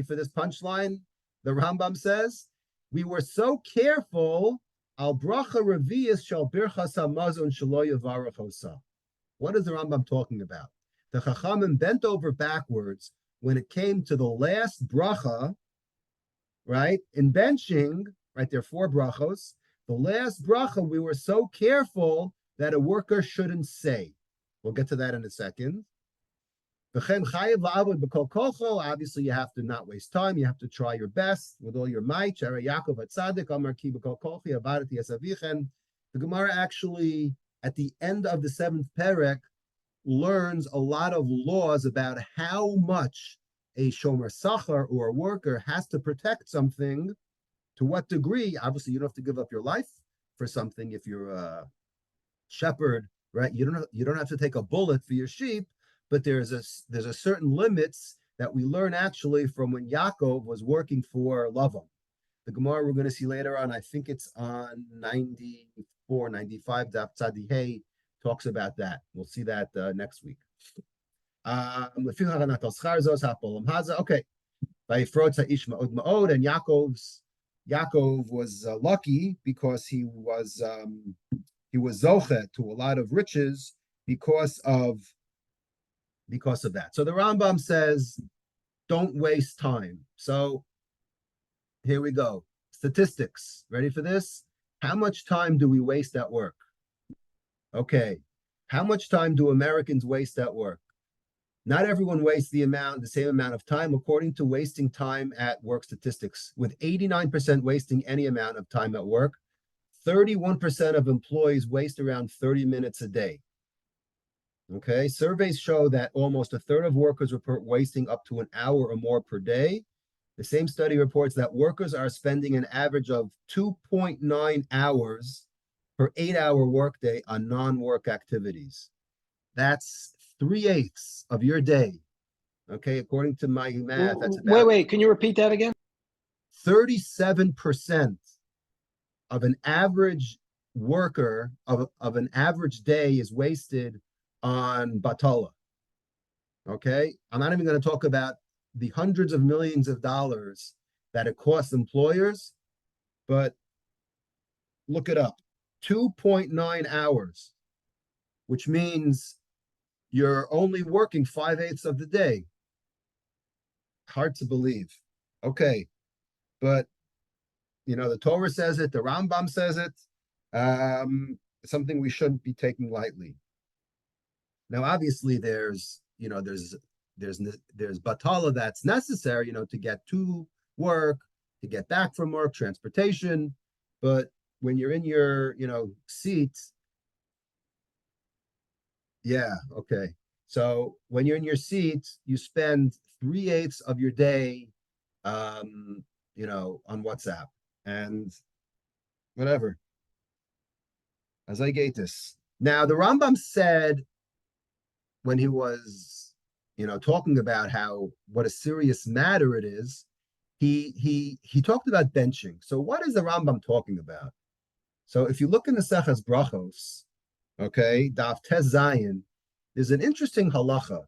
for this punchline? The Rambam says, we were so careful. Al bracha revius shal birchas hamazon shelo yavarechosa. What is the Rambam talking about? The Chachamim bent over backwards when it came to the last bracha, right? In benching, right, there are 4 brachos. The last bracha, we were so careful that a worker shouldn't say. We'll get to that in a second. Obviously, you have to not waste time. You have to try your best with all your might. The Gemara actually, at the end of the 7th perek, learns a lot of laws about how much a shomer sachar or a worker has to protect something, to what degree. Obviously, you don't have to give up your life for something if you're a shepherd, right? You don't have to take a bullet for your sheep, but there's a certain limits that we learn actually from when Yaakov was working for Lavan. The Gemara we're going to see later on, I think it's on 94, 95, Daf Tzadi Hey, talks about that. We'll see that next week. Okay. And Yaakov was lucky because he was zoche to a lot of riches because of that. So the Rambam says, don't waste time. So here we go. Statistics. Ready for this? How much time do we waste at work? Okay. How much time do Americans waste at work? Not everyone wastes the same amount of time, according to wasting time at work statistics, with 89% wasting any amount of time at work. 31% of employees waste around 30 minutes a day. Okay, surveys show that almost a third of workers report wasting up to an hour or more per day. The same study reports that workers are spending an average of 2.9 hours per 8-hour workday on non-work activities. That's 3/8 of your day. Okay, according to my math, that's about wait. Can you repeat that again? 37% of an average worker of an average day is wasted on batala. Okay, I'm not even going to talk about the hundreds of millions of dollars that it costs employers, but look it up. 2.9 hours, which means you're only working 5/8 of the day. Hard to believe. Okay, but the Torah says it, the Rambam says it. Something we shouldn't be taking lightly. Now, obviously, there's batala that's necessary, to get to work, to get back from work, transportation. But when you're in your, seat, yeah, okay. So when you're in your seat, you spend 3/8 of your day, on WhatsApp and whatever. As I get this. Now, the Rambam said when he was, talking about what a serious matter it is, he talked about benching. So what is the Rambam talking about? So if you look in the Seches Brachos, okay, Daf Tes Zayin, there's an interesting halacha.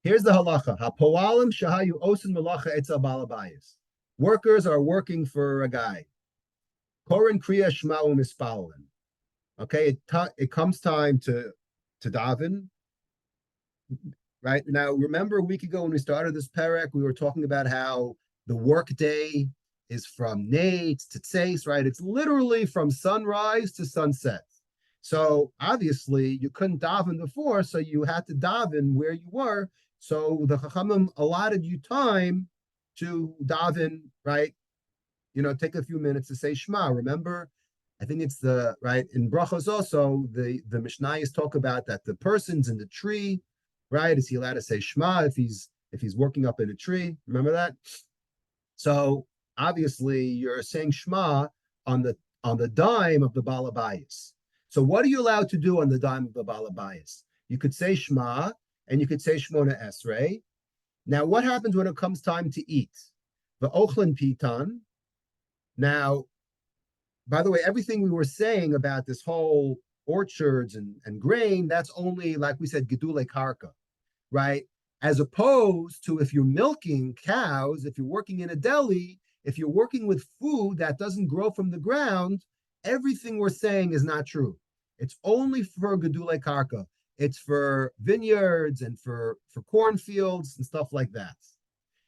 Here's the halacha. HaPoalim shahayu osin melacha etzel balabayis. Workers are working for a guy. Korin kriya shma'u mispalin. Okay, it comes time to daven. Right now, remember a week ago when we started this perek, we were talking about how the work day is from Nates to Tseis, right? It's literally from sunrise to sunset. So obviously you couldn't daven before, so you had to daven where you were. So the Chachamim allotted you time to daven, right? Take a few minutes to say Shema. Remember, I think it's the right in brachos also. The Mishnayos talk about that the person's in the tree, right? Is he allowed to say Shema if he's working up in a tree? Remember that? So obviously you're saying Shema on the dime of the Balabayas. So what are you allowed to do on the dime of the Balabayas? You could say Shema and you could say Shmona Esrei. Now, what happens when it comes time to eat? The Ochlan Pitan. Now, by the way, everything we were saying about this whole orchards and grain, that's only, like we said, Gedule Karka, right? As opposed to if you're milking cows, if you're working in a deli, if you're working with food that doesn't grow from the ground, everything we're saying is not true. It's only for Gedule Karka. It's for vineyards and for cornfields and stuff like that.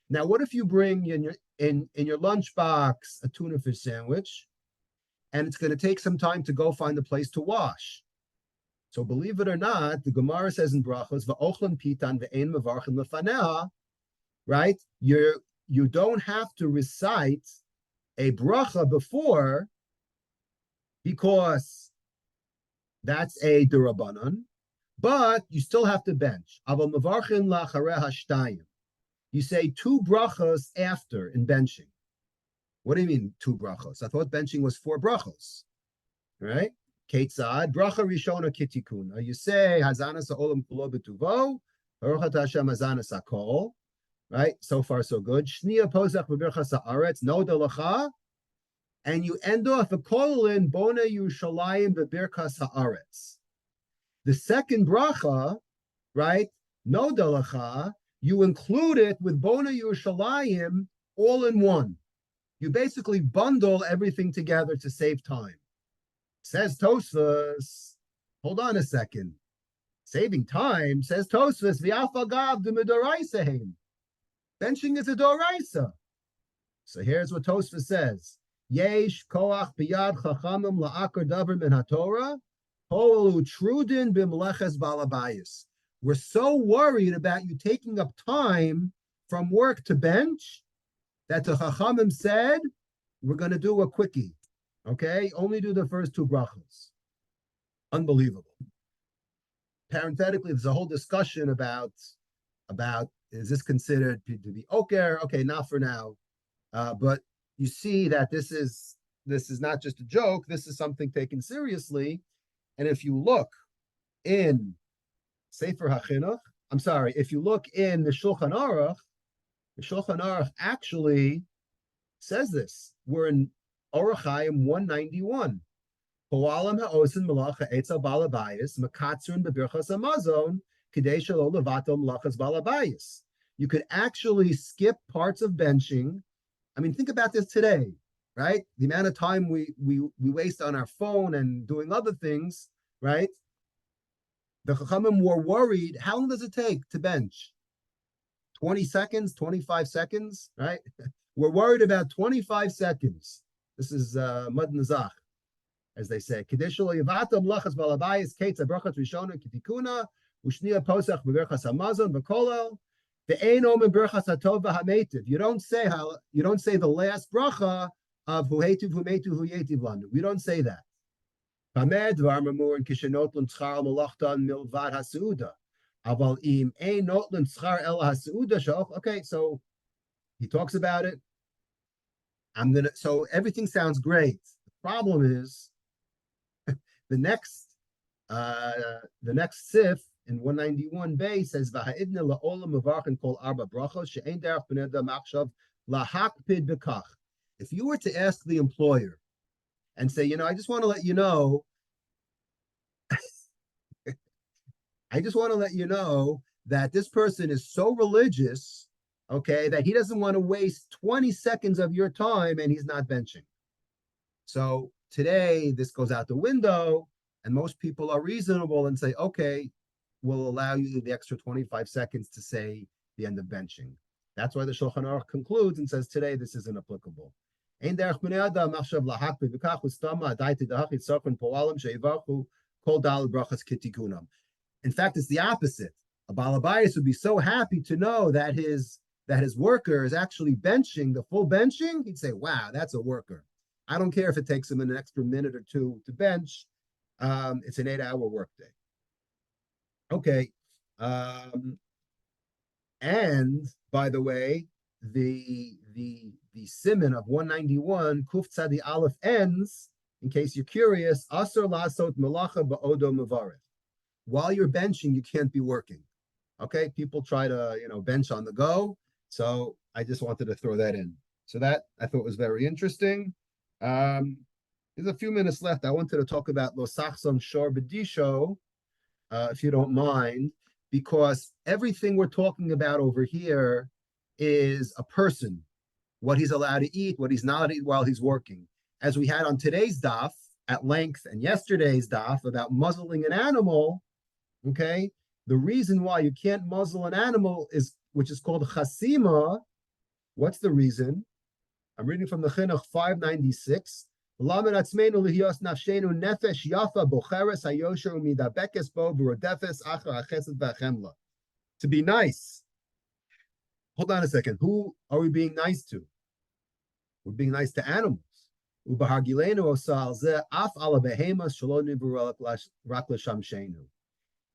Now, what if you bring in your lunchbox a tuna fish sandwich, and it's going to take some time to go find a place to wash? So believe it or not, the Gemara says in Brachos, "Va'ochlan pitan ve'ein mevarchin lefaneha," right? You don't have to recite a bracha before because that's a durabanan, but you still have to bench. Aval mevarchin la'chareh hashtayim. You say two brachos after in benching. What do you mean two brachos? I thought benching was four brachos, right? Ketzad, bracha rishona kitikuna. You say hazanas ha'olam kulo b'tuvo, baruch Hashem hazanas hakol, right? So far, so good. Shnia posach b'birchas ha'aretz, no delacha, and you end off a kolin bona Yerushalayim b'birchas ha'aretz. The second bracha, right? No delacha, you include it with bona Yerushalayim all in one. You basically bundle everything together to save time. Says Tosfos, hold on a second. Saving time, says Tosfos, v'afagav d'midoraisahim. Benching is a doraisa. So here's what Tosfos says. Yesh koach biyad chachamim la'akar davar min haTorah, holu trudin b'meleches balabayis. We're so worried about you taking up time from work to bench that the chachamim said, we're going to do a quickie. Okay, only do the first two brachos. Unbelievable. Parenthetically, there's a whole discussion about is this considered to be oker? Okay, not for now. But you see that this is not just a joke. This is something taken seriously. And if you look in Sefer HaChinuch, I'm sorry, if you look in the Shulchan Aruch actually says this. We're in Orach Chaim 191. Po'alam ha'osin malacha etzel balabayis makatzun bebirchas hamazon kidei shelo levato malachas balabayis. You could actually skip parts of benching. I mean, think about this today, right? The amount of time we waste on our phone and doing other things, right? The Chachamim were worried. How long does it take to bench? 20 seconds, 25 seconds, right? We're worried about 25 seconds. This is Mud Nazach, as they say. Kedeshul Yavatam Lachas Balabayis Kates Abrachat Rishona Kitikuna Ushnia Posach Beverchas Hamazon V'Kolel Ve'ein Omen Berchas Hatov V'Hametiv. You don't say the last bracha of Huhetiv Humetu Huyetiv Lanu. We don't say that. Hamed Varmamur and Kishenotlan Tzchar Malachtan Milvad Hasuda. Aval Im Ein Notlan Tzchar El Hasuda Shoch. Okay, so he talks about it. So everything sounds great. The problem is the next sif in 191 bay says V'ha'idna la'olam mevarchin kol arba brachos she'ein derech b'nei adam achshav lahakpid b'kach. If you were to ask the employer and say, I just want to let you know, that this person is so religious, okay, that he doesn't want to waste 20 seconds of your time and he's not benching. So today, this goes out the window, and most people are reasonable and say, okay, we'll allow you the extra 25 seconds to say the end of benching. That's why the Shulchan Aruch concludes and says today this isn't applicable. Kol dal brachas kitikunam. In fact, it's the opposite. A balabayas would be so happy to know that his worker is actually benching the full benching. He'd say, "Wow, that's a worker. I don't care if it takes him an extra minute or two to bench. It's an 8-hour workday." Okay. And by the way, the siman of 191 Kuf Tzadi Aleph ends. In case you're curious, Asur lasot melacha ba'odo mevarech. While you're benching, you can't be working. Okay, people try to bench on the go. So I just wanted to throw that in. So that I thought was very interesting. There's a few minutes left. I wanted to talk about Lo Sachson Shor B'Disho, if you don't mind, because everything we're talking about over here is a person, what he's allowed to eat, what he's not allowed to eat while he's working. As we had on today's daf at length and yesterday's daf about muzzling an animal, okay, the reason why you can't muzzle an animal is, which is called chasima. What's the reason? I'm reading from the Chinuch 596. To be nice. Hold on a second. Who are we being nice to? We're being nice to animals.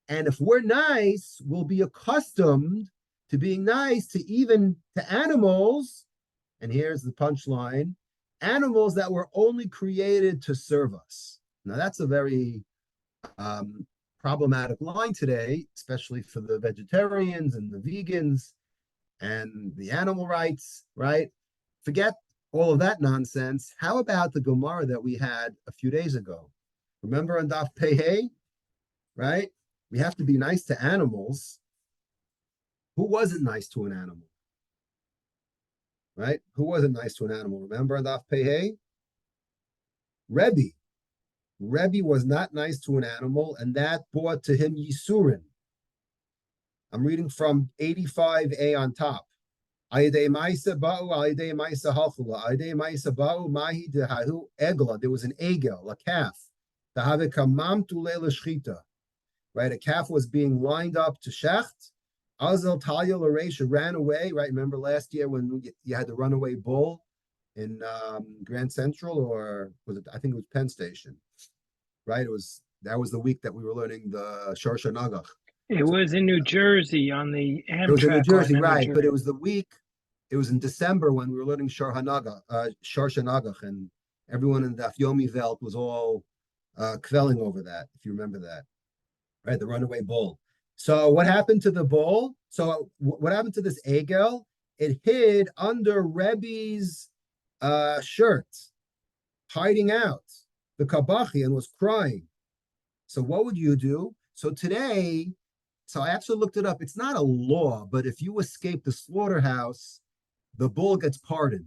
And if we're nice, we'll be accustomed to being nice even to animals. And here's the punchline: animals that were only created to serve us. Now, that's a very problematic line today, especially for the vegetarians and the vegans and the animal rights, right? Forget all of that nonsense. How about the Gemara that we had a few days ago? Remember on Daf Pehei, right? We have to be nice to animals. Who wasn't nice to an animal? Right? Who wasn't nice to an animal? Remember on Daf Pehei? Rebbe. Rebbe was not nice to an animal, and that brought to him Yisurin. I'm reading from 85a on top. There was an egel, a calf. Right, a calf was being lined up to shecht. Azel Talia Laresha ran away. Right, remember last year when you had the runaway bull in Grand Central, or was it? I think it was Penn Station. Right, that was the week that we were learning the Shorsha Nagach. It was in New Jersey on the Amtrak. It was in New Jersey, right? But it was the week. It was in December when we were learning Shorsha Nagach, and everyone in the Yomi Welt was all quelling over that. If you remember that. Right, the runaway bull. So what happened to the bull? So what happened to this egel? It hid under Rebbe's shirt, hiding out the kabachi, and was crying. So what would you do? So today, I actually looked it up. It's not a law, but if you escape the slaughterhouse, the bull gets pardoned.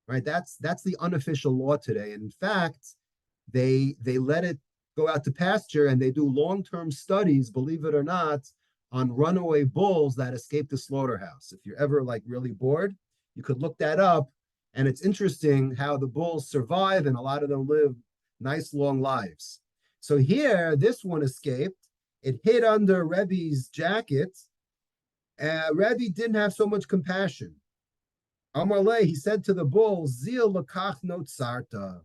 Right? That's the unofficial law today. And in fact, they let it go out to pasture, and they do long-term studies, believe it or not, on runaway bulls that escape the slaughterhouse. If you're ever really bored, you could look that up, and it's interesting how the bulls survive, and a lot of them live nice long lives. So here, this one escaped. It hid under Rebbe's jacket. Rebbe didn't have so much compassion. Amarle, he said to the bull, Zil lakach no tsarta.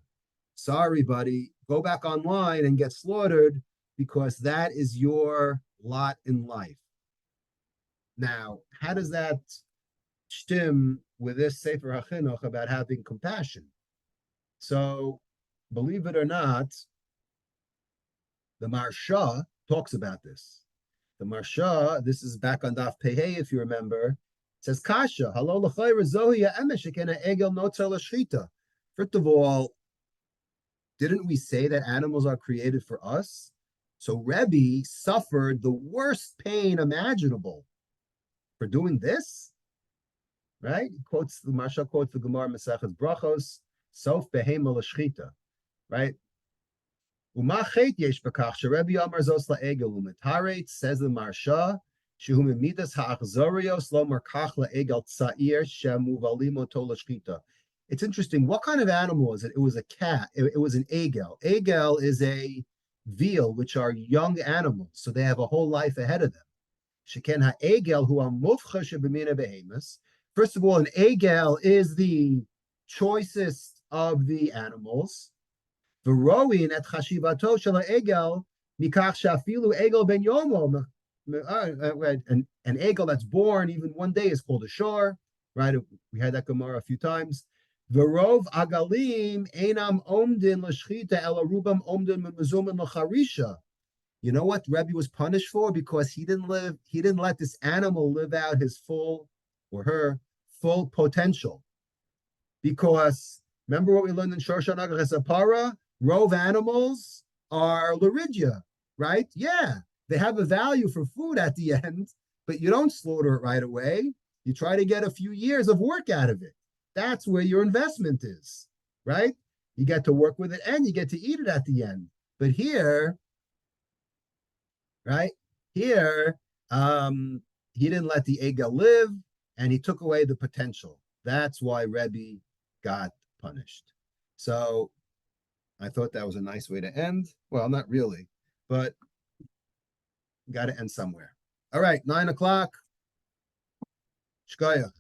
Sorry, buddy, go back online and get slaughtered, because that is your lot in life. Now, how does that stem with this Sefer HaChinuch about having compassion? So, believe it or not, the Marsha talks about this. The Marsha, this is back on Daf Pehei, if you remember, says, Kasha, halo l'chayra zohi ha'emesh shekena egel notzer l'shchita. First of all, didn't we say that animals are created for us? So Rebbe suffered the worst pain imaginable for doing this, right? The Marsha quotes the Gemara Maseches Brachos, Sof behema l'shchita, right? Umachet yesh b'kach sheRebbe Amar Zos la'egel u'mitaret, says the Marsha, shehu mimidas ha'achzorios lo markach la'egel tza'ir shemuvalim oto l'shchita. It's interesting. What kind of animal is it? It was a cat. It was an egel. Egel is a veal, which are young animals, so they have a whole life ahead of them. Sheken ha'egel hu ha'mufcha shebemina behemus. First of all, an egel is the choicest of the animals. V'roin et chashivato shel ha'egel mikach shafilu egel ben yomo. An egel that's born even one day is called a shor, right? We had that Gemara a few times. V'rov agalim einam omdin l'shchita ela rubam omdin mezumin l'charisha. You know what Rebbe was punished for? Because he didn't let this animal live out his full, or her full potential. Because remember what we learned in Shoshan Agachesapara? Rove animals are Laridia, right? Yeah, they have a value for food at the end, but you don't slaughter it right away. You try to get a few years of work out of it. That's where your investment is, right? You get to work with it and you get to eat it at the end. But here, right? Here, he didn't let the Egel live, and he took away the potential. That's why Rebbe got punished. So I thought that was a nice way to end. Well, not really, but got to end somewhere. All right, 9 o'clock. Shkaya.